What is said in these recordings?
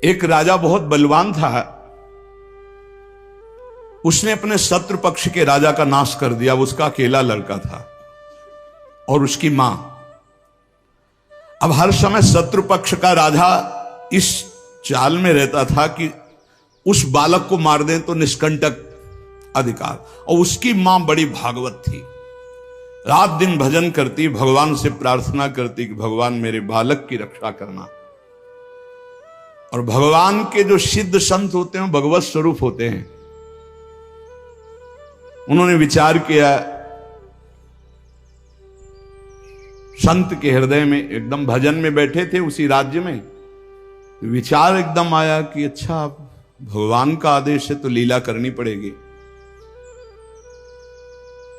एक राजा बहुत बलवान था, उसने अपने शत्रु पक्ष के राजा का नाश कर दिया। उसका अकेला लड़का था और उसकी मां। अब हर समय शत्रु पक्ष का राजा इस चाल में रहता था कि उस बालक को मार दें तो निष्कंटक अधिकार। और उसकी मां बड़ी भागवत थी, रात दिन भजन करती, भगवान से प्रार्थना करती कि भगवान मेरे बालक की रक्षा करना। और भगवान के जो सिद्ध संत होते हैं भगवत स्वरूप होते हैं। उन्होंने विचार किया, संत के हृदय में, एकदम भजन में बैठे थे उसी राज्य में, विचार एकदम आया कि अच्छा भगवान का आदेश है तो लीला करनी पड़ेगी।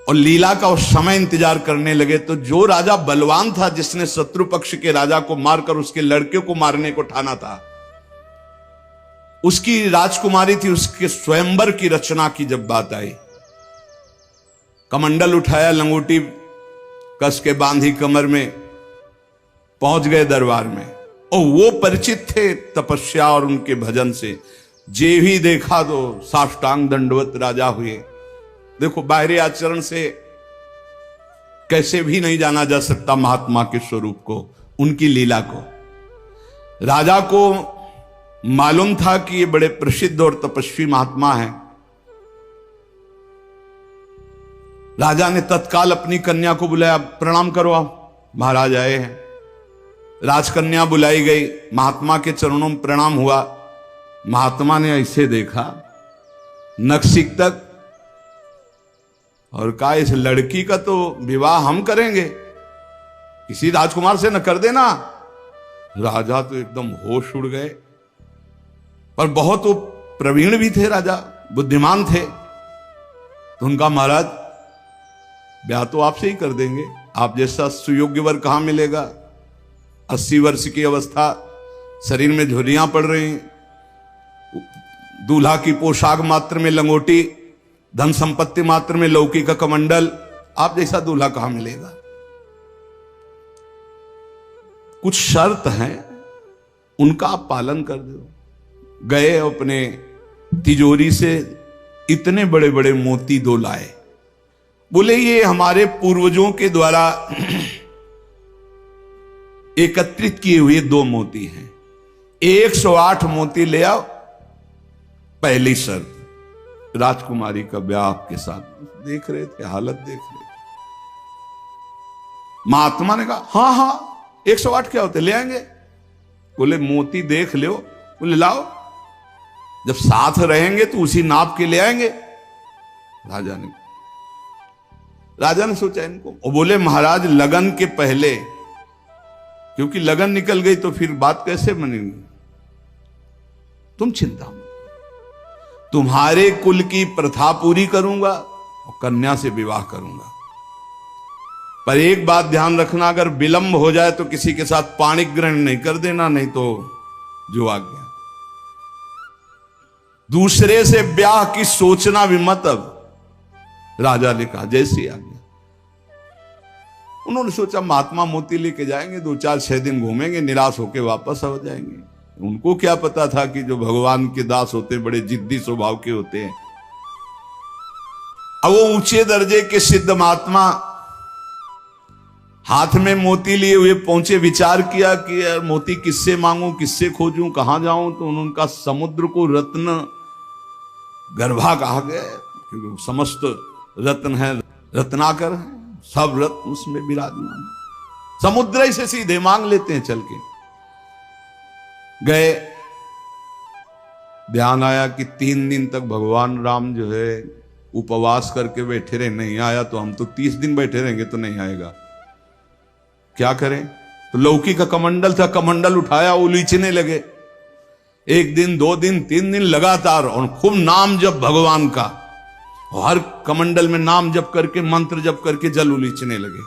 और लीला का उस समय इंतजार करने लगे। तो जो राजा बलवान था, जिसने शत्रु पक्ष के राजा को मारकर उसके लड़के को मारने को ठाना था, उसकी राजकुमारी थी, उसके स्वयंवर की रचना की जब बात आई, कमंडल उठाया, लंगोटी कस के बांधी कमर में, पहुंच गए दरबार में। और वो परिचित थे तपस्या और उनके भजन से। जे भी देखा तो साष्टांग दंडवत राजा हुए। देखो, बाहरी आचरण से कैसे भी नहीं जाना जा सकता महात्मा के स्वरूप को, उनकी लीला को। राजा को मालूम था कि ये बड़े प्रसिद्ध और तपस्वी महात्मा हैं। राजा ने तत्काल अपनी कन्या को बुलाया, प्रणाम करो, आप महाराज आए हैं। राजकन्या बुलाई गई, महात्मा के चरणों में प्रणाम हुआ। महात्मा ने ऐसे देखा नखशिख तक और कहा, इस लड़की का तो विवाह हम करेंगे, किसी राजकुमार से न कर देना। राजा तो एकदम होश उड़ गए। पर बहुत वो प्रवीण भी थे, राजा बुद्धिमान थे। तो उनका, महाराज ब्याह तो आपसे ही कर देंगे, आप जैसा सुयोग्य वर कहां मिलेगा। 80 वर्ष की अवस्था, शरीर में झुर्रियां पड़ रही, दूल्हा की पोशाक मात्र में लंगोटी, धन संपत्ति मात्र में लौकी का कमंडल, आप जैसा दूल्हा कहां मिलेगा। कुछ शर्त हैं, उनका आप पालन कर दो। गए, अपने तिजोरी से इतने बड़े बड़े मोती 2 लाए। बोले, ये हमारे पूर्वजों के द्वारा एकत्रित किए हुए 2 मोती हैं, 108 मोती ले आओ। पहली शर्त, राजकुमारी का ब्याह आपके साथ। देख रहे थे, हालत देख रहे थे। महात्मा ने कहा, हाँ हाँ 108 क्या होते, ले आएंगे। बोले, मोती देख लो। बोले, लाओ, जब साथ रहेंगे तो उसी नाप के ले आएंगे। राजा ने सोचा इनको, और बोले, महाराज लगन के पहले, क्योंकि लगन निकल गई तो फिर बात कैसे बनेगी। तुम चिंता मत, तुम्हारे कुल की प्रथा पूरी करूंगा और कन्या से विवाह करूंगा। पर एक बात ध्यान रखना, अगर विलंब हो जाए तो किसी के साथ पाणिक ग्रहण नहीं कर देना, नहीं तो जो आ गया। दूसरे से ब्याह की सोचना भी मत। अब राजा ने कहा, जैसी आ गया। उन्होंने सोचा महात्मा मोती लेके जाएंगे, 2-4-6 दिन घूमेंगे, निराश होके वापस आ जाएंगे। उनको क्या पता था कि जो भगवान के दास होते बड़े जिद्दी स्वभाव के होते हैं। अब वो ऊंचे दर्जे के सिद्ध महात्मा हाथ में मोती लिए हुए पहुंचे। विचार किया कि यार मोती किससे मांगूं, किससे खोजूं, कहां जाऊं। तो उनका समुद्र को रत्न गर्भा कहा गया, क्योंकि समस्त रत्न है, रत्नाकर है, सब रत्न उसमें विराजमान। समुद्र ही से सीधे मांग लेते हैं चल के। गए, ध्यान आया कि 3 दिन तक भगवान राम जो है उपवास करके बैठे रहे, नहीं आया तो हम तो 30 दिन बैठे रहेंगे तो नहीं आएगा, क्या करें। तो लौकी का कमंडल था, कमंडल उठाया, उलीचने लगे। 1 दिन 2 दिन 3 दिन लगातार, और खूब नाम जप भगवान का। हर कमंडल में नाम जप करके, मंत्र जप करके जल उलीचने लगे।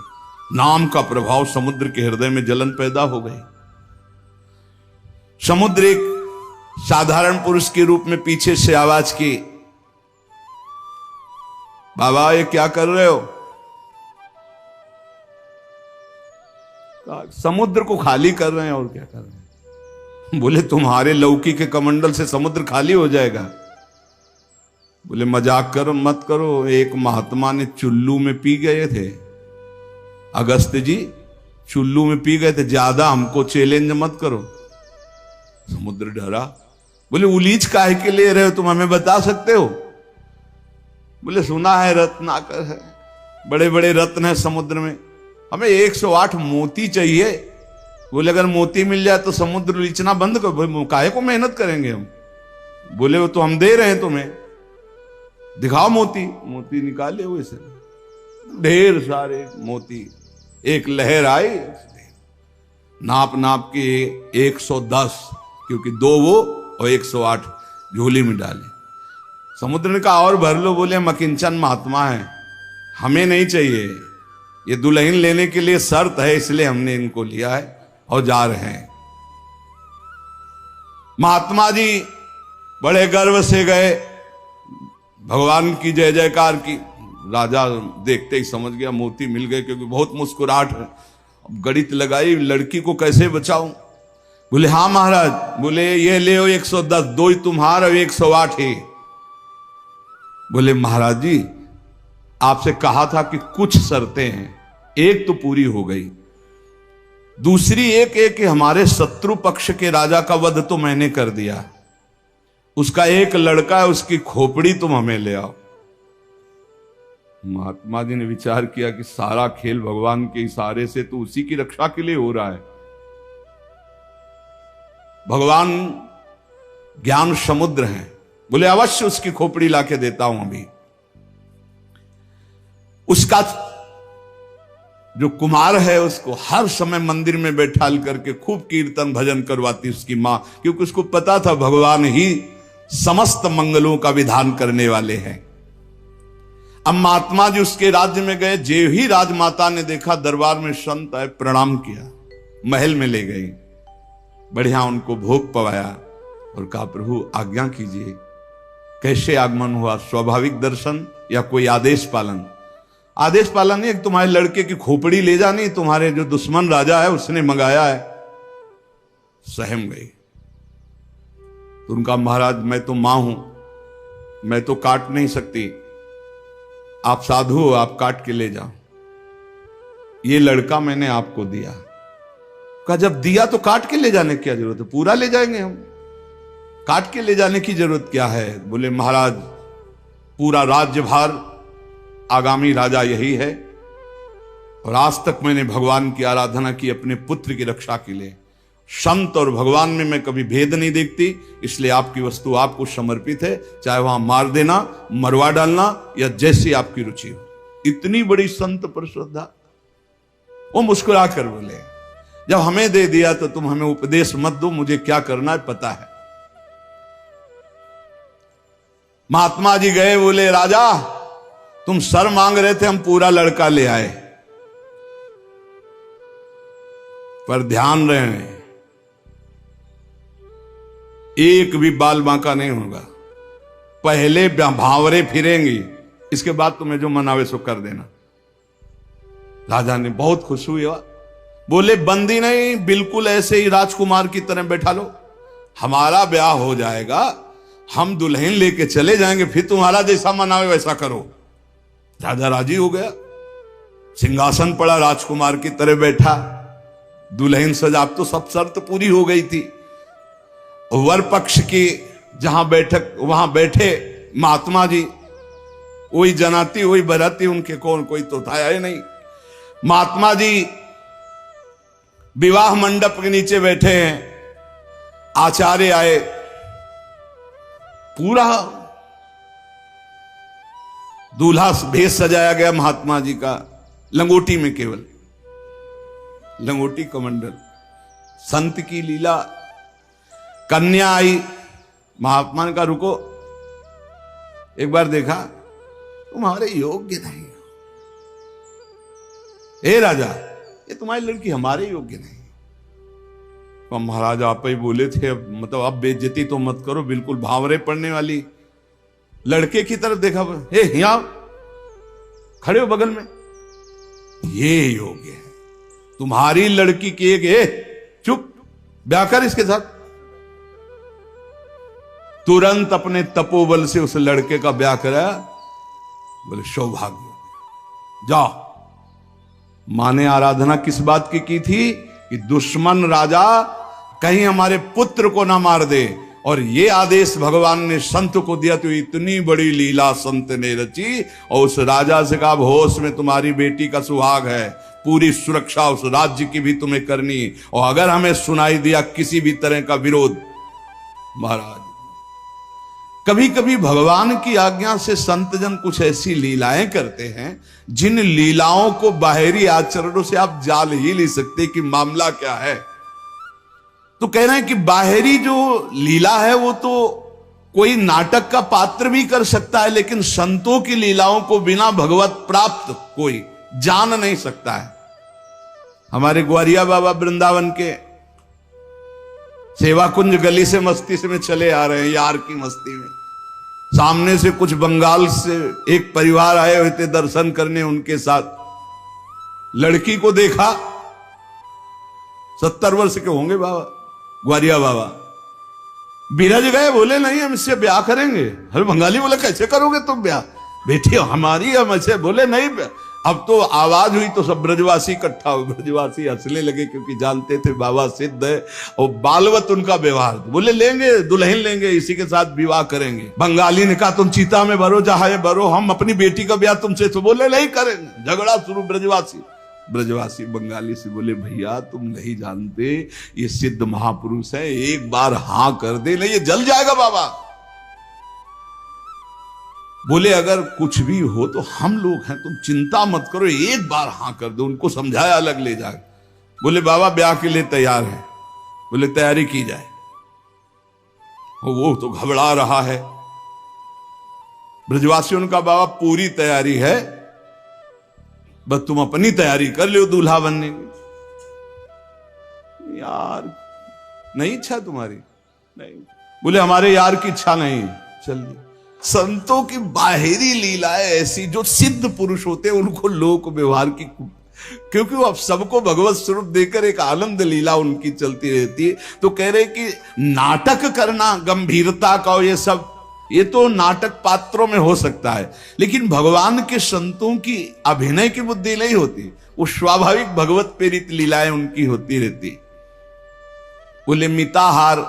नाम का प्रभाव, समुद्र के हृदय में जलन पैदा हो गई। समुद्र एक साधारण पुरुष के रूप में पीछे से आवाज की, बाबा ये क्या कर रहे हो। समुद्र को खाली कर रहे हैं, और क्या कर रहे हैं। बोले तुम्हारे लौकी के कमंडल से समुद्र खाली हो जाएगा। बोले मजाक करो मत करो, एक महात्मा ने चुल्लू में पी गए थे, अगस्त जी चुल्लू में पी गए थे, ज्यादा हमको चैलेंज मत करो। समुद्र डरा। बोले उलीच काहे के ले रहे हो तुम, हमें बता सकते हो? बोले सुना है रत्नाकर है, बड़े बड़े रत्न है समुद्र में, हमें 108 मोती चाहिए। बोले अगर मोती मिल जाए तो समुद्र लीचना बंद करो, काहे को मेहनत करेंगे हम। बोले वो तो हम दे रहे हैं तुम्हें, दिखाओ मोती। मोती निकाले हुए से ढेर सारे मोती, एक लहर आई, नाप नाप के 110, क्योंकि 2 वो और 108 झोली में डाले। समुद्र ने कहा और भर लो। बोले हम अकिंचन महात्मा है, हमें नहीं चाहिए, ये दुल्हन लेने के लिए शर्त है, इसलिए हमने इनको लिया है और जा रहे हैं। महात्मा जी बड़े गर्व से गए, भगवान की जय जयकार की। राजा देखते ही समझ गया मोती मिल गए, क्योंकि बहुत मुस्कुराहट है। गणित लगाई, लड़की को कैसे बचाऊं। बोले हाँ महाराज। बोले ये ले 110, 2 ही तुम्हारा और 108 ही। बोले महाराज जी आपसे कहा था कि कुछ शर्तें हैं, एक तो पूरी हो गई, दूसरी एक है कि हमारे शत्रु पक्ष के राजा का वध तो मैंने कर दिया, उसका एक लड़का है, उसकी खोपड़ी तुम हमें ले आओ। महात्मा जी ने विचार किया कि सारा खेल भगवान के इशारे से तो उसी की रक्षा के लिए हो रहा है। भगवान ज्ञान समुद्र हैं। बोले अवश्य उसकी खोपड़ी लाके देता हूं अभी। उसका जो कुमार है उसको हर समय मंदिर में बैठाल करके खूब कीर्तन भजन करवाती उसकी मां, क्योंकि उसको पता था भगवान ही समस्त मंगलों का विधान करने वाले हैं। अब महात्मा जी उसके राज्य में गए, जे ही राजमाता ने देखा दरबार में संत आए, प्रणाम किया, महल में ले गई, बढ़िया उनको भोग पवाया और कहा प्रभु आज्ञा कीजिए, कैसे आगमन हुआ, स्वाभाविक दर्शन या कोई आदेश पालन? आदेश पालन नहीं, तुम्हारे लड़के की खोपड़ी ले जानी, तुम्हारे जो दुश्मन राजा है उसने मंगाया है। सहम गई। तो उनका महाराज मैं तो मां हूं, मैं तो काट नहीं सकती, आप साधु हो, आप काट के ले जाओ, ये लड़का मैंने आपको दिया। कहा जब दिया तो काट के ले जाने की क्या जरूरत है, पूरा ले जाएंगे हम, काट के ले जाने की जरूरत क्या है? बोले महाराज पूरा राज्यभार आगामी राजा यही है, और आज तक मैंने भगवान की आराधना की अपने पुत्र की रक्षा के लिए। संत और भगवान में मैं कभी भेद नहीं देखती, इसलिए आपकी वस्तु आपको समर्पित है, चाहे वहां मार देना, मरवा डालना या जैसी आपकी रुचि हो। इतनी बड़ी संत पर श्रद्धा। वो मुस्कुरा कर बोले जब हमें दे दिया तो तुम हमें उपदेश मत दो, मुझे क्या करना है पता है। महात्मा जी गए, बोले राजा तुम सर मांग रहे थे, हम पूरा लड़का ले आए, पर ध्यान रहे एक भी बाल बांका नहीं होगा, पहले भावरे फिरेंगी, इसके बाद तुम्हें जो मनावे सो कर देना। राजा ने बहुत खुश हुई। बोले बंदी नहीं, बिल्कुल ऐसे ही राजकुमार की तरह बैठा लो, हमारा ब्याह हो जाएगा, हम दुल्हन लेके चले जाएंगे, फिर तुम्हारा जैसा मनावे वैसा करो। राजा राजी हो गया, सिंहासन पड़ा, राजकुमार की तरह बैठा, दुल्हन सजा, तो सब शर्त पूरी हो गई थी। वर पक्ष की जहां बैठक वहां बैठे महात्मा जी, वही जनाती वही बराती, उनके कौन कोई तो था ही नहीं। महात्मा जी विवाह मंडप के नीचे बैठे हैं, आचार्य आए, पूरा दूल्हा भेष सजाया गया महात्मा जी का, लंगोटी में, केवल लंगोटी कमंडल, संत की लीला। कन्या आई, महात्मा ने कहा रुको, एक बार देखा तुम्हारे योग्य नहीं हो, हे राजा ये तुम्हारी लड़की हमारे योग्य नहीं। तो महाराज आप ही बोले थे, मतलब अब बेइज्जती तो मत करो, बिल्कुल भावरे पड़ने वाली। लड़के की तरफ देखा, हे यहाँ खड़े हो बगल में, ये योग्य है, तुम्हारी लड़की की एक, चुप, ब्याह कर इसके साथ, तुरंत अपने तपोबल से उस लड़के का ब्याह कराया। बोले सौभाग्य, जाओ। मां ने आराधना किस बात की थी कि दुश्मन राजा कहीं हमारे पुत्र को ना मार दे, और ये आदेश भगवान ने संत को दिया। तो इतनी बड़ी लीला संत ने रची, और उस राजा से कहा होश में तुम्हारी बेटी का सुहाग है, पूरी सुरक्षा उस राज्य की भी तुम्हें करनी, और अगर हमें सुनाई दिया किसी भी तरह का विरोध, महाराज। कभी कभी भगवान की आज्ञा से संतजन कुछ ऐसी लीलाएं करते हैं जिन लीलाओं को बाहरी आचरणों से आप जान ही नहीं सकते कि मामला क्या है। तो कह रहे हैं कि बाहरी जो लीला है वो तो कोई नाटक का पात्र भी कर सकता है, लेकिन संतों की लीलाओं को बिना भगवत प्राप्त कोई जान नहीं सकता है। हमारे ग्वारिया बाबा वृंदावन के सेवा कुंज गली से मस्ती से में चले आ रहे हैं, यार की मस्ती में। सामने से कुछ बंगाल से एक परिवार आए हुए थे दर्शन करने, उनके साथ लड़की को देखा। 70 वर्ष के होंगे बाबा, ग्वारिया बाबा। बिरज गए, बोले नहीं हम इससे ब्याह करेंगे। अरे बंगाली बोले कैसे करोगे तुम ब्याह, बेटी हमारी हम ऐसे। बोले नहीं। अब तो आवाज हुई तो सब ब्रजवासी इकट्ठा हुए। ब्रजवासी हंसने लगे क्योंकि जानते थे बाबा सिद्ध है और बालवत उनका व्यवहार। बोले लेंगे, दुल्हन लेंगे, इसी के साथ विवाह करेंगे। बंगाली ने कहा तुम चीता में भरो, जहां भरो, हम अपनी बेटी का ब्याह तुमसे। तो बोले नहीं करेंगे। झगड़ा शुरू। ब्रजवासी बंगाली से बोले भैया तुम नहीं जानते, ये सिद्ध महापुरुष है, एक बार हां कर दे, नहीं ये जल जाएगा बाबा। बोले अगर कुछ भी हो तो हम लोग हैं, तुम चिंता मत करो, एक बार हां कर दो। उनको समझाया, अलग ले जाए। बोले बाबा ब्याह के लिए तैयार है। बोले तैयारी की जाए। वो तो घबरा रहा है। ब्रजवासियों का बाबा पूरी तैयारी है, बस तुम अपनी तैयारी कर लो दूल्हा बनने की। यार नहीं इच्छा तुम्हारी? नहीं। बोले हमारे यार की इच्छा नहीं। चलिए। संतों की बाहरी लीलाएं ऐसी, जो सिद्ध पुरुष होते हैं उनको लोक व्यवहार की, क्योंकि वो अब सबको भगवत स्वरूप देकर एक आनंद लीला उनकी चलती रहती है। तो कह रहे कि नाटक करना गंभीरता का, ये सब ये तो नाटक पात्रों में हो सकता है, लेकिन भगवान के संतों की अभिनय की बुद्धि नहीं होती, वो स्वाभाविक भगवत प्रेरित लीलाएं उनकी होती रहती। बोले मिताहार,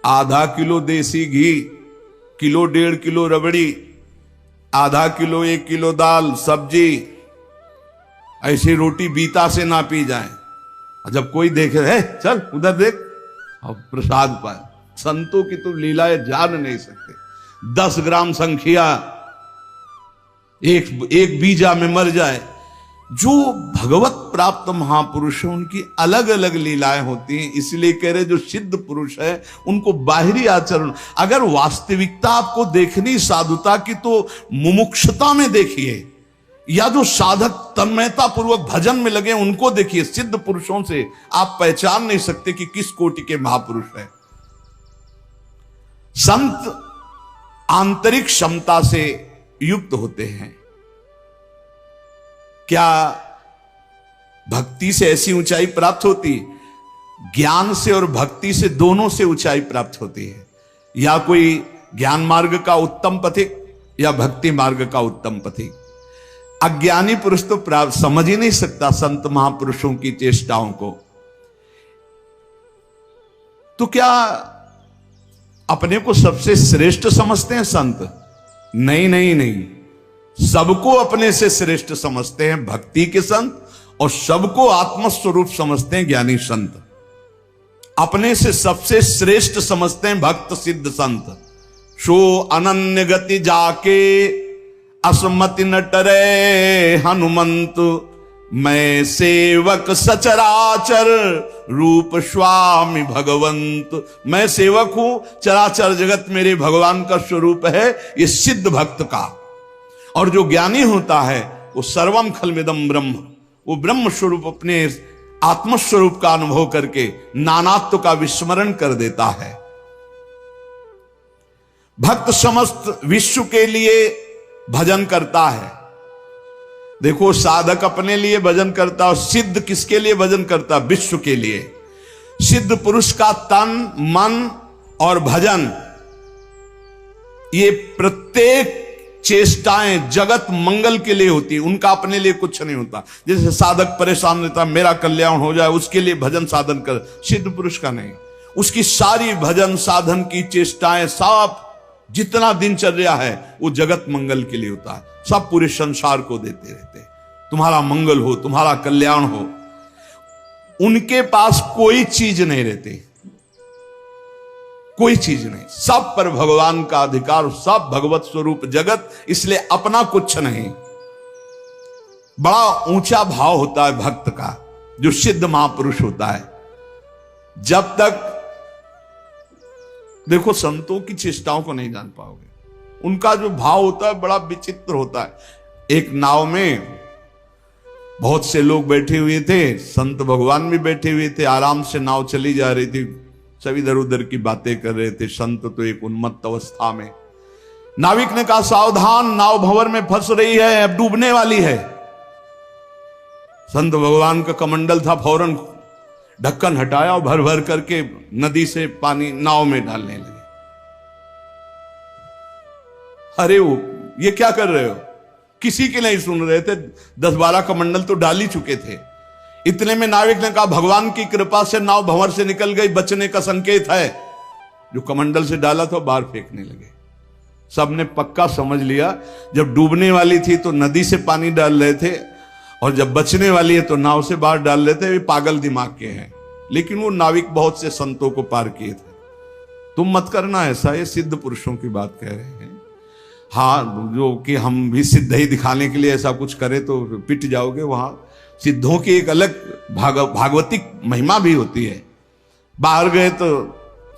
आधा किलो देसी घी, किलो 1.5 किलो रबड़ी, आधा किलो 1 किलो दाल सब्जी, ऐसी रोटी बीता से ना पी जाए। जब कोई देखे है चल उधर देख, और प्रसाद पाए। संतों की तो लीलाएं जान नहीं सकते। 10 ग्राम संख्या एक बीजा में मर जाए। जो भगवत प्राप्त महापुरुष है उनकी अलग अलग लीलाएं होती हैं। इसलिए कह रहे जो सिद्ध पुरुष है उनको बाहरी आचरण, अगर वास्तविकता आपको देखनी साधुता की तो मुमुक्षुता में देखिए, या जो साधक तन्मयता पूर्वक भजन में लगे उनको देखिए। सिद्ध पुरुषों से आप पहचान नहीं सकते कि किस कोटि के महापुरुष है। संत आंतरिक क्षमता से युक्त होते हैं। क्या भक्ति से ऐसी ऊंचाई प्राप्त होती? ज्ञान से और भक्ति से, दोनों से ऊंचाई प्राप्त होती है। या कोई ज्ञान मार्ग का उत्तम पथिक या भक्ति मार्ग का उत्तम पथिक। अज्ञानी पुरुष तो प्राप्त समझ ही नहीं सकता संत महापुरुषों की चेष्टाओं को। तो क्या अपने को सबसे श्रेष्ठ समझते हैं संत? नहीं नहीं नहीं, सबको अपने से श्रेष्ठ समझते हैं भक्ति के संत, और सबको आत्मस्वरूप समझते हैं ज्ञानी संत। अपने से सबसे श्रेष्ठ समझते हैं भक्त सिद्ध संत। सो अनन्य गति जाके असमति न टरे हनुमंत, मैं सेवक सचराचर रूप स्वामी भगवंत। मैं सेवक हूं, चराचर जगत मेरे भगवान का स्वरूप है, ये सिद्ध भक्त का। और जो ज्ञानी होता है वो सर्वम खलमिदम ब्रह्म, वो ब्रह्म स्वरूप अपने आत्मस्वरूप का अनुभव करके नानात्व का विस्मरण कर देता है। भक्त समस्त विश्व के लिए भजन करता है। देखो साधक अपने लिए भजन करता और सिद्ध किसके लिए भजन करता? विश्व के लिए। सिद्ध पुरुष का तन मन और भजन, ये प्रत्येक चेष्टाएं जगत मंगल के लिए होती है, उनका अपने लिए कुछ नहीं होता। जैसे साधक परेशान रहता, मेरा कल्याण हो जाए, उसके लिए भजन साधन कर, सिद्ध पुरुष का नहीं। उसकी सारी भजन साधन की चेष्टाएं, सब जितना दिनचर्या है वो जगत मंगल के लिए होता है। सब पूरे संसार को देते रहते, तुम्हारा मंगल हो, तुम्हारा कल्याण हो। उनके पास कोई चीज नहीं रहती, कोई चीज नहीं, सब पर भगवान का अधिकार, सब भगवत स्वरूप जगत, इसलिए अपना कुछ नहीं। बड़ा ऊंचा भाव होता है भक्त का, जो सिद्ध महापुरुष होता है। जब तक देखो संतों की चेष्टाओं को नहीं जान पाओगे, उनका जो भाव होता है बड़ा विचित्र होता है। एक नाव में बहुत से लोग बैठे हुए थे, संत भगवान भी बैठे हुए थे, आराम से नाव चली जा रही थी, सब इधर उधर की बातें कर रहे थे। संत तो एक उन्मत्त अवस्था में। नाविक ने कहा, सावधान, नाव भंवर में फंस रही है, अब डूबने वाली है। संत भगवान का कमंडल था, फौरन ढक्कन हटाया और भर भर करके नदी से पानी नाव में डालने लगे। अरे वो ये क्या कर रहे हो? किसी के नहीं सुन रहे थे, 10-12 कमंडल तो डाल ही चुके थे। इतने में नाविक ने कहा, भगवान की कृपा से नाव भंवर से निकल गई, बचने का संकेत है। जो कमंडल से डाला था बाहर फेंकने लगे। सबने पक्का समझ लिया, जब डूबने वाली थी तो नदी से पानी डाल रहे थे, और जब बचने वाली है तो नाव से बाहर डाल रहे थे। वे पागल दिमाग के हैं। लेकिन वो नाविक बहुत से संतों को पार किए थे। तुम मत करना ऐसा, ये सिद्ध पुरुषों की बात कह रहे हैं। हाँ, जो कि हम भी सिद्ध ही दिखाने के लिए ऐसा कुछ करें तो पिट जाओगे। वहां सिद्धों की एक अलग भागवतिक महिमा भी होती है। बाहर गए तो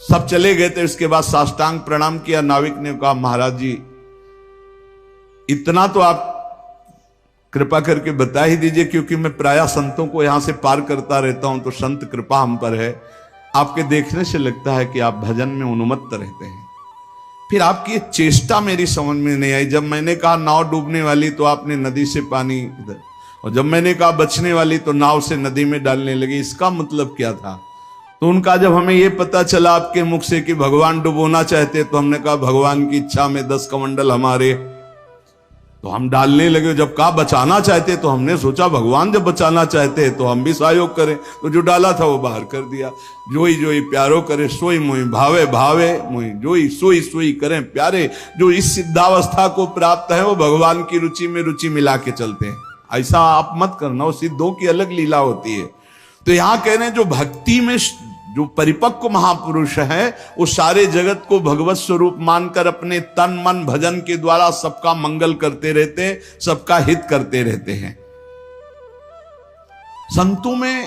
सब चले गए थे, उसके बाद साष्टांग प्रणाम किया। नाविक ने कहा, महाराज जी इतना तो आप कृपा करके बता ही दीजिए, क्योंकि मैं प्रायः संतों को यहां से पार करता रहता हूं, तो संत कृपा हम पर है। आपके देखने से लगता है कि आप भजन में उन्मत्त रहते हैं। फिर आपकी ये चेष्टा मेरी समझ में नहीं आई। जब मैंने कहा नाव डूबने वाली तो आपने नदी से पानी इधर, और जब मैंने कहा बचने वाली तो नाव से नदी में डालने लगे। इसका मतलब क्या था? तो उनका जब हमें यह पता चला आपके मुख से कि भगवान डुबोना चाहते, तो हमने कहा भगवान की इच्छा में 10 कमंडल हमारे, तो हम डालने लगे। जब कहा बचाना चाहते, तो हमने सोचा भगवान जब बचाना चाहते तो हम भी सहयोग करें। तो जो डाला था वो बाहर कर दिया। जोई जोई प्यारो करे सोई मोई भावे, भावे मोई जोई, सोई सोई करें प्यारे। जो इस सिद्धावस्था को प्राप्त है वो भगवान की रुचि में रुचि मिला के चलते हैं। ऐसा आप मत करना, वो सिद्धों की अलग लीला होती है। तो यहां कह रहे हैं जो भक्ति में जो परिपक्व महापुरुष है, वो सारे जगत को भगवत स्वरूप मानकर अपने तन मन भजन के द्वारा सबका मंगल करते रहते हैं, सबका हित करते रहते हैं। संतों में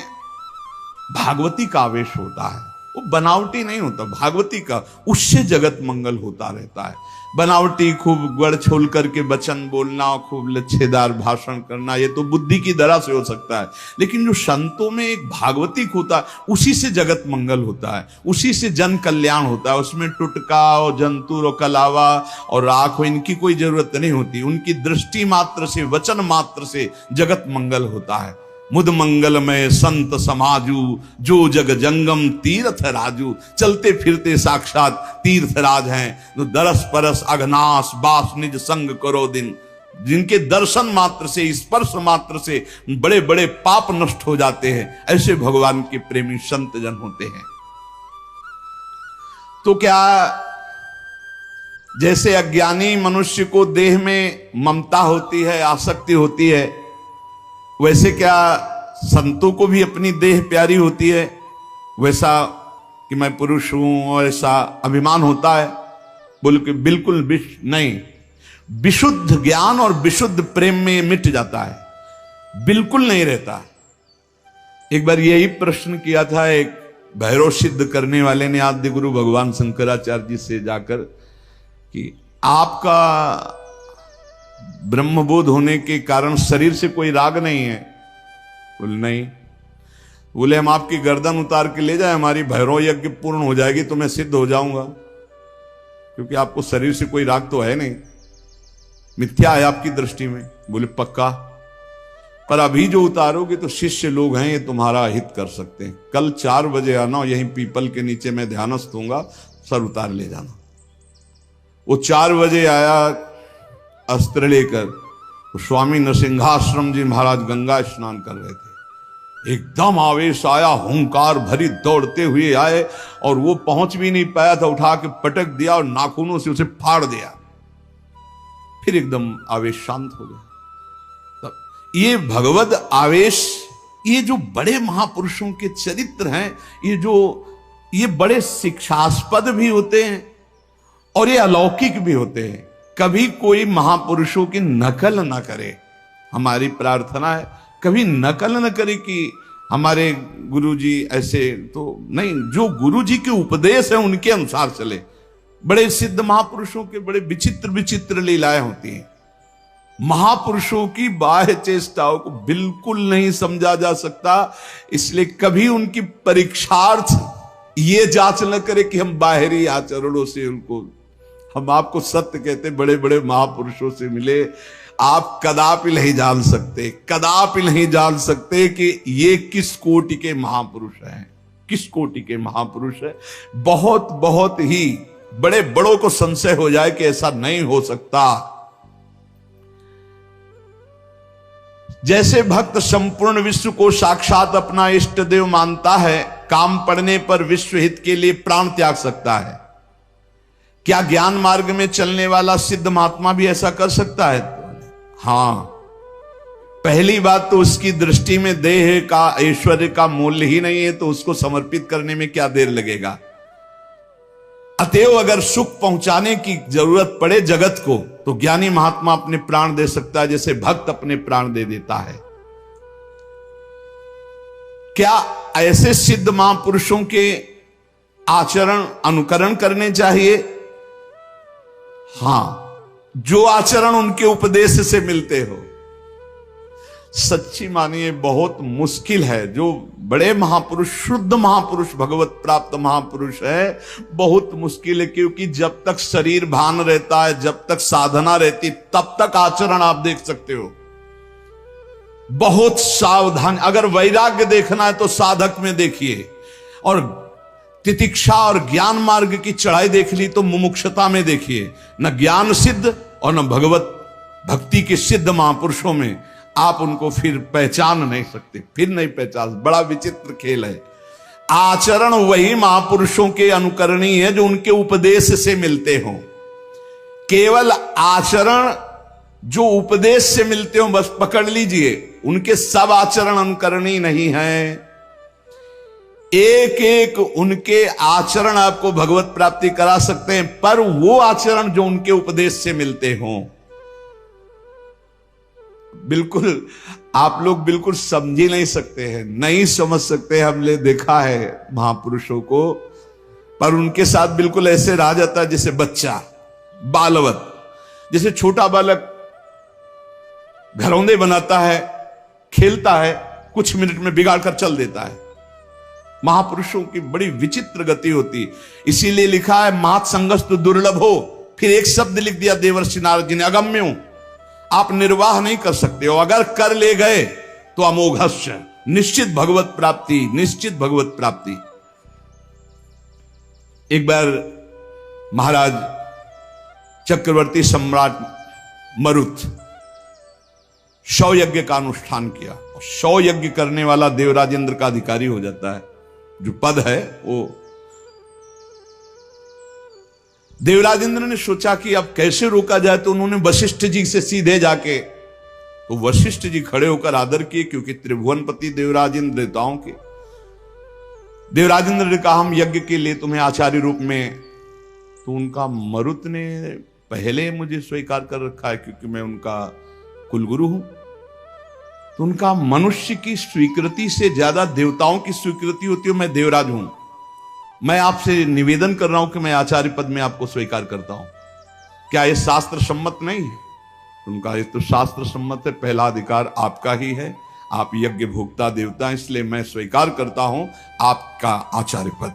भागवती का आवेश होता है, वो बनावटी नहीं होता। भागवती का, उससे जगत मंगल होता रहता है। बनावटी खूब गड़ छोल करके वचन बोलना, खूब लच्छेदार भाषण करना, ये तो बुद्धि की दरा से हो सकता है। लेकिन जो संतों में एक भागवतिक होता है, उसी से जगत मंगल होता है, उसी से जन कल्याण होता है। उसमें टुटका और जंतुर और कलावा और राख हो, इनकी कोई जरूरत नहीं होती। उनकी दृष्टि मात्र से, वचन मात्र से जगत मंगल होता है। मुद मंगलमय संत समाजू, जो जग जंगम तीर्थ राजू। चलते फिरते साक्षात तीर्थराज हैं, जो दरस परस अघनाश बास निज संग करो दिन। जिनके दर्शन मात्र से, स्पर्श मात्र से बड़े बड़े पाप नष्ट हो जाते हैं, ऐसे भगवान के प्रेमी संत जन होते हैं। तो क्या जैसे अज्ञानी मनुष्य को देह में ममता होती है, आसक्ति होती है, वैसे क्या संतों को भी अपनी देह प्यारी होती है? वैसा कि मैं पुरुष हूं और ऐसा अभिमान होता है? बोल के बिल्कुल नहीं। विशुद्ध ज्ञान और विशुद्ध प्रेम में मिट जाता है, बिल्कुल नहीं रहता। एक बार यही प्रश्न किया था एक भैरव सिद्ध करने वाले ने आद्य गुरु भगवान शंकराचार्य जी से जाकर कि आपका ब्रह्मबोध होने के कारण शरीर से कोई राग नहीं है? बोले नहीं। बोले हम आपकी गर्दन उतार के ले जाए, हमारी भैरव यज्ञ पूर्ण हो जाएगी तो मैं सिद्ध हो जाऊंगा, क्योंकि आपको शरीर से कोई राग तो है नहीं, मिथ्या है आपकी दृष्टि में। बोले पक्का, पर अभी जो उतारोगे तो शिष्य लोग हैं, ये तुम्हारा हित कर सकते हैं। कल 4 बजे आना, यहीं पीपल के नीचे मैं ध्यानस्थ दूंगा, सर उतार ले जाना। वो 4 बजे आया अस्त्र लेकर, तो स्वामी नरसिंहाश्रम जी महाराज गंगा स्नान कर रहे थे। एकदम आवेश आया, हुंकार भरी दौड़ते हुए आए और वो पहुंच भी नहीं पाया था, उठा के पटक दिया और नाखूनों से उसे फाड़ दिया। फिर एकदम आवेश शांत हो गया। तब ये भगवद आवेश, ये जो बड़े महापुरुषों के चरित्र हैं, ये बड़े शिक्षास्पद भी होते हैं और ये अलौकिक भी होते हैं। कभी कोई महापुरुषों की नकल ना करे, हमारी प्रार्थना है कभी नकल न करे कि हमारे गुरुजी ऐसे, तो नहीं, जो गुरुजी के उपदेश है उनके अनुसार चले। बड़े सिद्ध महापुरुषों के बड़े विचित्र विचित्र लीलाएं होती हैं। महापुरुषों की बाह्य चेष्टाओं को बिल्कुल नहीं समझा जा सकता, इसलिए कभी उनकी परीक्षार्थ ये जांच न करे कि हम बाहरी आचरणों से उनको, हम आपको सत्य कहते, बड़े बड़े महापुरुषों से मिले, आप कदापि नहीं जान सकते, कदापि नहीं जान सकते कि ये किस कोटि के महापुरुष हैं, किस कोटि के महापुरुष है। बहुत बहुत ही बड़े बड़ों को संशय हो जाए कि ऐसा नहीं हो सकता। जैसे भक्त संपूर्ण विश्व को साक्षात अपना इष्ट देव मानता है, काम पड़ने पर विश्व हित के लिए प्राण त्याग सकता है, क्या ज्ञान मार्ग में चलने वाला सिद्ध महात्मा भी ऐसा कर सकता है? हां, पहली बात तो उसकी दृष्टि में देह का, ऐश्वर्य का मूल्य ही नहीं है, तो उसको समर्पित करने में क्या देर लगेगा। अतएव अगर सुख पहुंचाने की जरूरत पड़े जगत को, तो ज्ञानी महात्मा अपने प्राण दे सकता है, जैसे भक्त अपने प्राण दे देता है। क्या ऐसे सिद्ध महापुरुषों के आचरण अनुकरण करने चाहिए? हां, जो आचरण उनके उपदेश से मिलते हो। सच्ची मानिए बहुत मुश्किल है, जो बड़े महापुरुष, शुद्ध महापुरुष, भगवत प्राप्त महापुरुष है, बहुत मुश्किल है, क्योंकि जब तक शरीर भान रहता है, जब तक साधना रहती, तब तक आचरण आप देख सकते हो। बहुत सावधान, अगर वैराग्य देखना है तो साधक में देखिए, और तितिक्षा और ज्ञान मार्ग की चढ़ाई देख ली तो मुमुक्षता में देखिए। न ज्ञान सिद्ध और न भगवत भक्ति के सिद्ध महापुरुषों में आप उनको फिर पहचान नहीं सकते, फिर नहीं पहचान। बड़ा विचित्र खेल है। आचरण वही महापुरुषों के अनुकरणीय है जो उनके उपदेश से मिलते हों। केवल आचरण जो उपदेश से मिलते हो बस पकड़ लीजिए, उनके सब आचरण अनुकरणीय नहीं है। एक एक उनके आचरण आपको भगवत प्राप्ति करा सकते हैं, पर वो आचरण जो उनके उपदेश से मिलते हों। बिल्कुल आप लोग बिल्कुल समझ ही नहीं सकते हैं, नहीं समझ सकते। हमने देखा है महापुरुषों को, पर उनके साथ बिल्कुल ऐसे रहा जाता है जैसे बच्चा, बालवत, जैसे छोटा बालक घरौंदे बनाता है, खेलता है, कुछ मिनट में बिगाड़ कर चल देता है। महापुरुषों की बड़ी विचित्र गति होती, इसीलिए लिखा है मात संगस्तु दुर्लभ हो। फिर एक शब्द लिख दिया देवर्षि नारद जी ने, अगम्य हूं, आप निर्वाह नहीं कर सकते हो, अगर कर ले गए तो अमोघस्य, निश्चित भगवत प्राप्ति, निश्चित भगवत प्राप्ति। एक बार महाराज चक्रवर्ती सम्राट मरुत 100 यज्ञ का अनुष्ठान किया, और 100 यज्ञ करने वाला देवराजेंद्र का अधिकारी हो जाता है। जो पद है वो, देवराजेंद्र ने सोचा कि अब कैसे रोका जाए, तो उन्होंने वशिष्ठ जी से सीधे जाके, तो वशिष्ठ जी खड़े होकर आदर किए, क्योंकि त्रिभुवनपति देवराजेंद्र देवताओं के। देवराजेंद्र ने कहा हम यज्ञ के लिए तुम्हें आचार्य रूप में, तो उनका मरुत ने पहले मुझे स्वीकार कर रखा है क्योंकि मैं उनका कुलगुरु हूं। तो उनका मनुष्य की स्वीकृति से ज्यादा देवताओं की स्वीकृति होती है। मैं देवराज हूं, मैं आपसे निवेदन कर रहा हूं कि मैं आचार्य पद में आपको स्वीकार करता हूं, क्या यह शास्त्र सम्मत नहीं है? उनका ये तो शास्त्र सम्मत है, पहला अधिकार आपका ही है, आप यज्ञ भोक्ता देवता, इसलिए मैं स्वीकार करता हूं आपका आचार्य पद,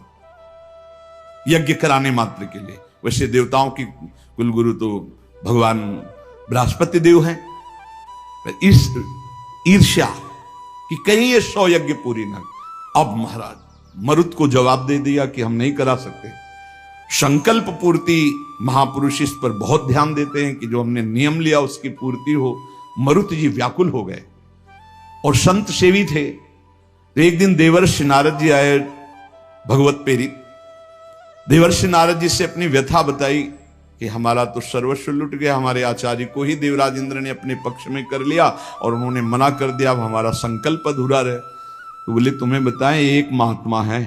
यज्ञ कराने मात्र के लिए। वैसे देवताओं की कुलगुरु तो भगवान बृहस्पति देव हैं। इस ईर्ष्या कि कहीं ये 100 यज्ञ पूरी न। अब महाराज मरुत को जवाब दे दिया कि हम नहीं करा सकते। संकल्प पूर्ति महापुरुष इस पर बहुत ध्यान देते हैं कि जो हमने नियम लिया उसकी पूर्ति हो। मरुत जी व्याकुल हो गए और संत सेवी थे। तो एक दिन देवर्षि नारद जी आए भगवत प्रेरित। देवर्षि नारद जी से अपनी व्यथा बताई कि हमारा तो सर्वस्व लुट गया, हमारे आचार्य को ही देवराज इंद्र ने अपने पक्ष में कर लिया और उन्होंने मना कर दिया, अब हमारा संकल्प अधूरा रहे। तो बोले तुम्हें बताएं, एक महात्मा है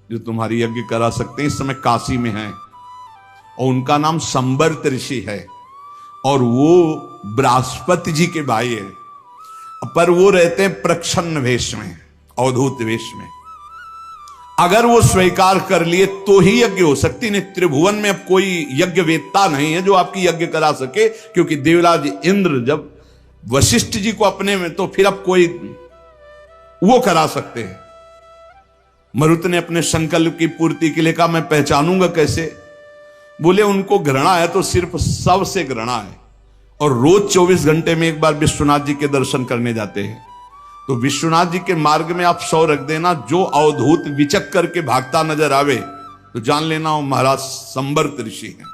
जो तुम्हारी यज्ञ करा सकते हैं, इस समय काशी में है और उनका नाम संबर्त ऋषि है और वो बृहस्पति जी के भाई है, पर वो रहते हैं प्रच्छन्न वेश में, अवधूत वेश में। अगर वो स्वीकार कर लिए तो ही यज्ञ हो सकती, नहीं त्रिभुवन में अब कोई यज्ञ वेत्ता नहीं है जो आपकी यज्ञ करा सके, क्योंकि देवराज इंद्र जब वशिष्ठ जी को अपने में, तो फिर अब कोई वो करा सकते हैं। मरुत ने अपने संकल्प की पूर्ति के लिए कहा मैं पहचानूंगा कैसे? बोले उनको घृणा है तो सिर्फ सबसे घृणा है और रोज 24 घंटे में एक बार विश्वनाथ जी के दर्शन करने जाते हैं। तो विश्वनाथ जी के मार्ग में आप 100 रख देना, जो अवधूत विचक करके भागता नजर आवे तो जान लेना वो महाराज संबर्त ऋषि हैं।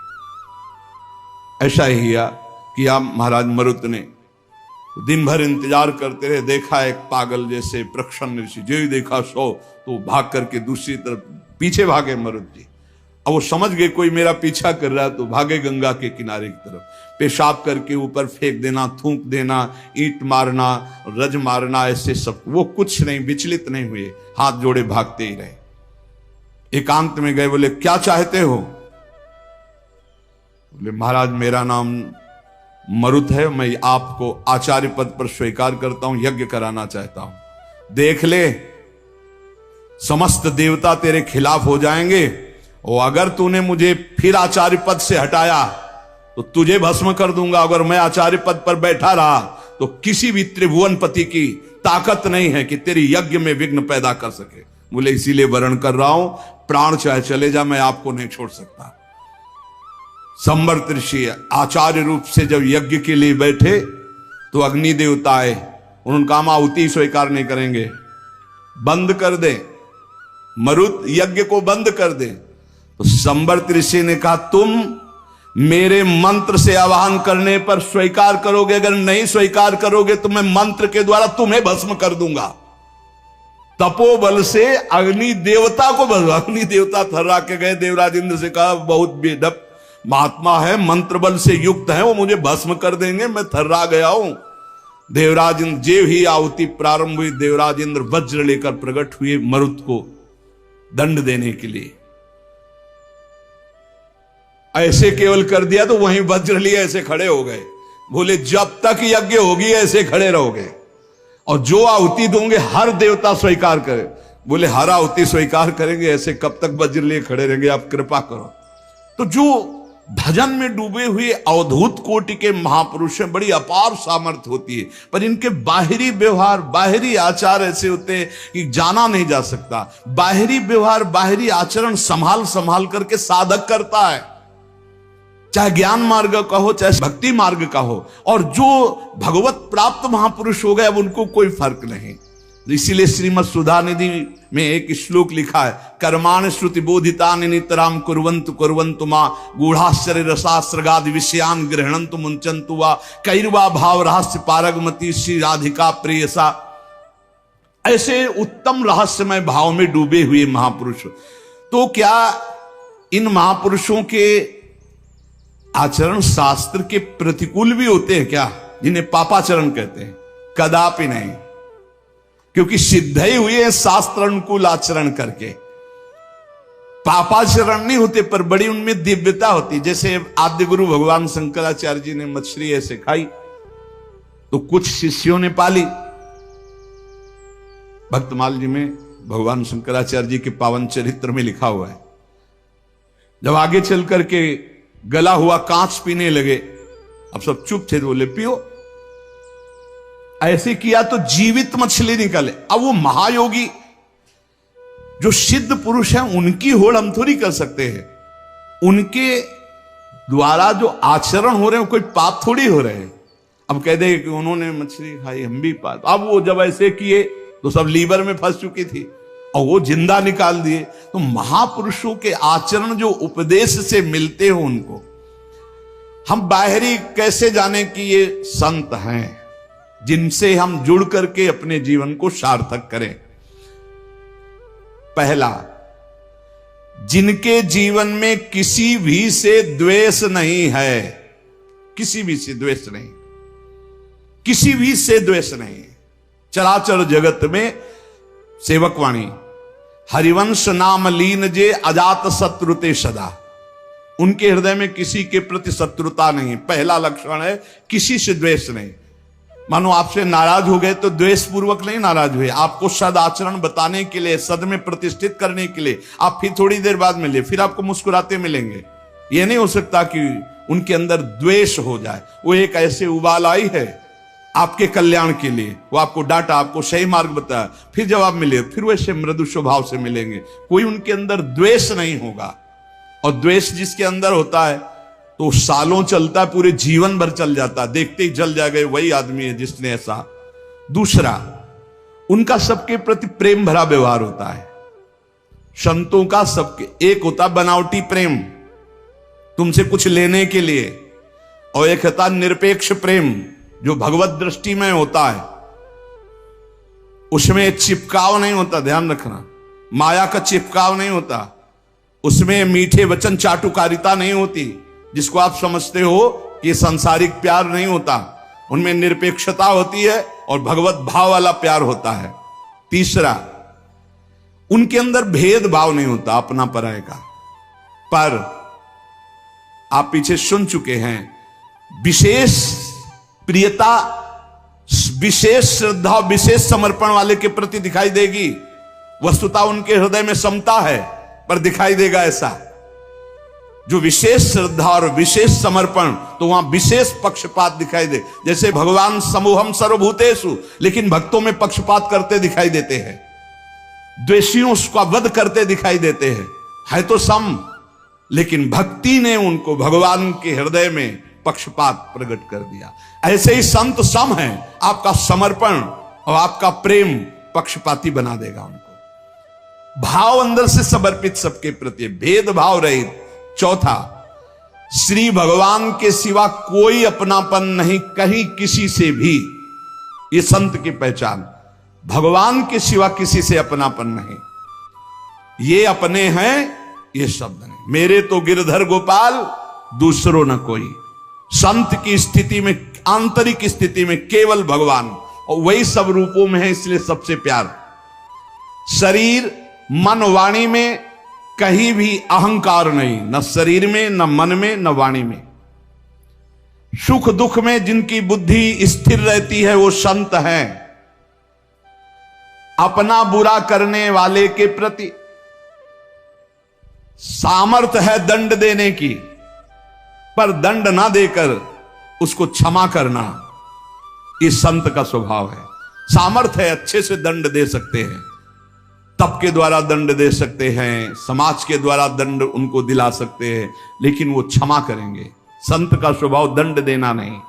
ऐसा ही किया महाराज मरुत ने। दिन भर इंतजार करते रहे, देखा एक पागल जैसे प्रच्छन्न ऋषि, जो ही देखा 100 तो भाग करके दूसरी तरफ पीछे भागे मरुत जी। अब वो समझ गए कोई मेरा पीछा कर रहा है, तो भागे गंगा के किनारे की तरफ। पेशाब करके ऊपर फेंक देना, थूक देना, ईंट मारना, रज मारना, ऐसे सब। वो कुछ नहीं, विचलित नहीं हुए, हाथ जोड़े भागते ही रहे। एकांत में गए, बोले क्या चाहते हो? बोले महाराज मेरा नाम मरुत है, मैं आपको आचार्य पद पर स्वीकार करता हूं, यज्ञ कराना चाहता हूं। देख ले, समस्त देवता तेरे खिलाफ हो जाएंगे और अगर तूने मुझे फिर आचार्य पद से हटाया तो तुझे भस्म कर दूंगा। अगर मैं आचार्य पद पर बैठा रहा तो किसी भी त्रिभुवनपति की ताकत नहीं है कि तेरी यज्ञ में विघ्न पैदा कर सके। बोले इसीलिए वर्ण कर रहा हूं, प्राण चाहे चले जा, मैं आपको नहीं छोड़ सकता। संबर्त ऋषि आचार्य रूप से जब यज्ञ के लिए बैठे तो अग्नि देवता आए, उन्होंने कहा आहुति स्वीकार नहीं करेंगे, बंद कर दे, मरुत यज्ञ को बंद कर दे। तो संबर्त ऋषि ने कहा तुम मेरे मंत्र से आवाहन करने पर स्वीकार करोगे, अगर नहीं स्वीकार करोगे तो मैं मंत्र के द्वारा तुम्हें भस्म कर दूंगा। तपोबल से अग्नि देवता को भस्म। अग्नि देवता थर्रा के गए, देवराज इंद्र से कहा बहुत बेढप महात्मा है, मंत्र बल से युक्त है, वो मुझे भस्म कर देंगे, मैं थर्रा गया हूं। देवराज इंद्र जेव ही आहुति प्रारंभ हुई, देवराज इंद्र वज्र लेकर प्रकट हुए मरुत को दंड देने के लिए। ऐसे केवल कर दिया तो वहीं वज्र लिए ऐसे खड़े हो गए। बोले जब तक यज्ञ होगी ऐसे खड़े रहोगे और जो आहुति दोगे हर देवता स्वीकार करे। बोले हर आहुति स्वीकार करेंगे, ऐसे कब तक वज्र लिए खड़े रहेंगे, आप कृपा करो। तो जो भजन में डूबे हुए अवधूत कोटि के महापुरुष हैं, बड़ी अपार सामर्थ्य होती है, पर इनके बाहरी व्यवहार, बाहरी आचार ऐसे होते हैं कि जाना नहीं जा सकता। बाहरी व्यवहार, बाहरी आचरण संभाल संभाल करके साधक करता है, चाहे ज्ञान मार्ग का हो चाहे भक्ति मार्ग का हो। और जो भगवत प्राप्त महापुरुष हो गए अब उनको कोई फर्क नहीं। इसीलिए श्रीमद् सुधा निधि में एक श्लोक लिखा है, कर्माण श्रुति बोधितानि नितराम कुर्वन्तु कुर्वन्तु मा गूढ़ाश्चर्य रसास्रगादि विषयान गृह्णन्तु मुंचन्तु वा कैर्वा भाव रहस्य पारगमति श्री राधिका प्रेयसा। ऐसे उत्तम रहस्यमय भाव में डूबे हुए महापुरुष। तो क्या इन महापुरुषों के आचरण शास्त्र के प्रतिकूल भी होते हैं क्या, जिन्हें पापाचरण कहते हैं? कदापि नहीं, क्योंकि सिद्ध ही हुए हैं शास्त्र अनुकूल आचरण करके। पापाचरण नहीं होते, पर बड़ी उनमें दिव्यता होती। जैसे आद्य गुरु भगवान शंकराचार्य जी ने मछली ऐसे खाई तो कुछ शिष्यों ने पाली। भक्तमाल जी में भगवान शंकराचार्य जी के पावन चरित्र में लिखा हुआ है, जब आगे चल करके गला हुआ कांच पीने लगे, अब सब चुप थे, बोले पियो। ऐसे किया तो जीवित मछली निकले। अब वो महायोगी जो सिद्ध पुरुष हैं उनकी होड़ हम थोड़ी कर सकते हैं, उनके द्वारा जो आचरण हो रहे हैं कोई पाप थोड़ी हो रहे हैं। अब कह दे कि उन्होंने मछली खाई हम भी पाप। अब वो जब ऐसे किए तो सब लीवर में फंस चुकी थी, और वो जिंदा निकाल दिए। तो महापुरुषों के आचरण जो उपदेश से मिलते हो उनको हम बाहरी कैसे जाने कि ये संत हैं जिनसे हम जुड़ करके अपने जीवन को सार्थक करें। पहला, जिनके जीवन में किसी भी से द्वेष नहीं है, किसी भी से द्वेष नहीं, किसी भी से द्वेष नहीं। चराचर जगत में सेवकवाणी हरिवंश नाम लीन जे अजात शत्रुते सदा, उनके हृदय में किसी के प्रति शत्रुता नहीं। पहला लक्षण है किसी से द्वेष नहीं। मानो आपसे नाराज हो गए तो द्वेष पूर्वक नहीं नाराज हुए, आपको सद आचरण बताने के लिए, सद में प्रतिष्ठित करने के लिए आप फिर थोड़ी देर बाद मिले, फिर आपको मुस्कुराते मिलेंगे। यह नहीं हो सकता कि उनके अंदर द्वेष हो जाए। वो एक ऐसे उबाल आई है आपके कल्याण के लिए, वो आपको डांटा, आपको सही मार्ग बताया, फिर जब आप मिले फिर वैसे मृदु स्वभाव से मिलेंगे। कोई उनके अंदर द्वेष नहीं होगा। और द्वेष जिसके अंदर होता है तो सालों चलता है, पूरे जीवन भर चल जाता, देखते ही जल जाएगा वही आदमी है जिसने ऐसा। दूसरा, उनका सबके प्रति प्रेम भरा व्यवहार होता है। संतों का सबके एक होता बनावटी प्रेम तुमसे कुछ लेने के लिए, और एक होता निरपेक्ष प्रेम जो भगवत दृष्टि में होता है, उसमें चिपकाव नहीं होता। ध्यान रखना, माया का चिपकाव नहीं होता, उसमें मीठे वचन चाटुकारिता नहीं होती जिसको आप समझते हो कि सांसारिक प्यार नहीं होता। उनमें निरपेक्षता होती है और भगवत भाव वाला प्यार होता है। तीसरा, उनके अंदर भेदभाव नहीं होता अपना पराये का। पर आप पीछे सुन चुके हैं, विशेष प्रियता, विशेष श्रद्धा, विशेष समर्पण वाले के प्रति दिखाई देगी। वस्तुतः उनके हृदय में समता है पर दिखाई देगा ऐसा। जो विशेष श्रद्धा और विशेष समर्पण, तो वहां विशेष पक्षपात दिखाई दे। जैसे भगवान समूहम सर्वभूतेषु, लेकिन भक्तों में पक्षपात करते दिखाई देते हैं, द्वेषियों का वध करते दिखाई देते हैं। है तो सम, लेकिन भक्ति ने उनको भगवान के हृदय में पक्षपात प्रकट कर दिया। ऐसे ही संत सम है, आपका समर्पण और आपका प्रेम पक्षपाती बना देगा उनको। भाव अंदर से समर्पित सबके प्रति, भेदभाव रहित। चौथा, श्री भगवान के सिवा कोई अपनापन नहीं कहीं किसी से भी। ये संत की पहचान, भगवान के सिवा किसी से अपनापन नहीं। ये अपने हैं, ये शब्द नहीं। मेरे तो गिरधर गोपाल दूसरों न कोई। संत की स्थिति में, आंतरिक स्थिति में केवल भगवान, और वही सब रूपों में है, इसलिए सबसे प्यार। शरीर मन वाणी में कहीं भी अहंकार नहीं, न शरीर में, न मन में, न वाणी में। सुख दुख में जिनकी बुद्धि स्थिर रहती है वो संत हैं। अपना बुरा करने वाले के प्रति सामर्थ्य है दंड देने की, पर दंड ना देकर उसको क्षमा करना, इस संत का स्वभाव है। सामर्थ्य है, अच्छे से दंड दे सकते हैं, तप के द्वारा दंड दे सकते हैं, समाज के द्वारा दंड उनको दिला सकते हैं, लेकिन वो क्षमा करेंगे। संत का स्वभाव दंड देना नहीं।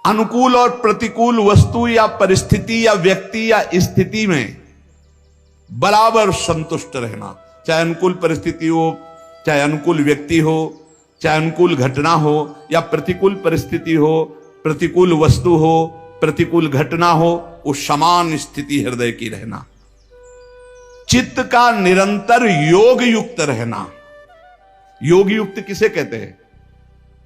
अनुकूल और प्रतिकूल वस्तु या परिस्थिति या व्यक्ति या स्थिति में बराबर संतुष्ट रहना। चाहे अनुकूल परिस्थिति हो, चाहे अनुकूल व्यक्ति हो, चाहे अनुकूल घटना हो या प्रतिकूल परिस्थिति हो, प्रतिकूल वस्तु हो, प्रतिकूल घटना हो, वो समान स्थिति हृदय की रहना। चित्त का निरंतर योग युक्त रहना। योग युक्त किसे कहते हैं?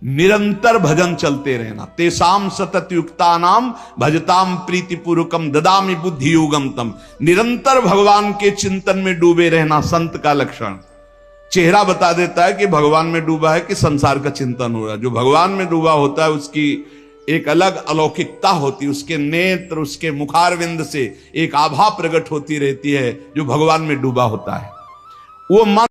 निरंतर भजन चलते रहना। तेसाम सतत युक्ता नाम भजताम प्रीतिपूर्वकम ददामि बुद्धि योगम तम। निरंतर भगवान के चिंतन में डूबे रहना संत का लक्षण। चेहरा बता देता है कि भगवान में डूबा है कि संसार का चिंतन हो रहा है। जो भगवान में डूबा होता है उसकी एक अलग अलौकिकता होती, उसके नेत्र, उसके मुखारविंद से एक आभा प्रकट होती रहती है जो भगवान में डूबा होता है। वो मन